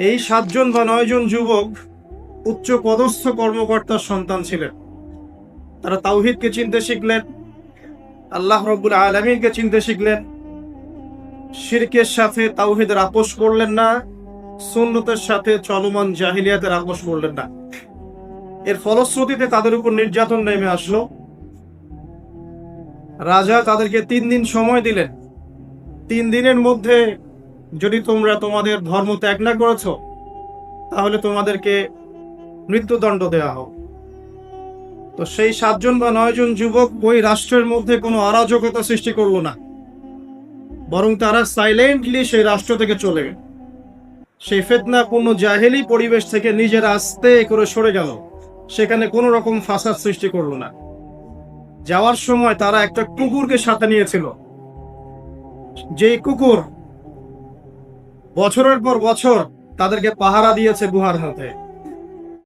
এই 7 জন বা 9 জন যুবক উচ্চ পদস্থ কর্মকর্তার সন্তান ছিলেন। তারা তাওহীদকে চিনতে শিখলেন, আল্লাহ রাব্বুল আলামিনকে চিনতে শিখলেন, শিরকের সাথে তাওহীদের আপোষ করলেন না, সুন্নতের সাথে চলমান জাহিলিয়াতের আপোষ করলেন না। এর ফলশ্রুতিতে তাদের উপর নির্যাতন নেমে আসলো। রাজা তাদেরকে 3 দিন সময় দিলেন। 3 দিনের মধ্যে যদি তোমরা তোমাদের ধর্ম ত্যাগ না করেছো, তাহলে তোমাদেরকে মৃত্যুদণ্ড দেওয়া হোক। তো সেই 7 জন বা 9 জন যুবক ওই রাষ্ট্রের মধ্যে কোনো অরাজকতা সৃষ্টি করলো না, বরং তারা সাইলেন্টলি সেই রাষ্ট্র থেকে চলে গেল। সেই ফিতনাপূর্ণ জাহেলি পরিবেশ থেকে নিজেরা আস্তে করে সরে গেল, সেখানে কোনো রকম ফাসাদ সৃষ্টি করলো না। যাওয়ার সময় তারা একটা কুকুরকে সাথে নিয়েছিল, যেই কুকুর বছরের পর বছর তাদেরকে পাহারা দিয়েছে গুহার মধ্যে।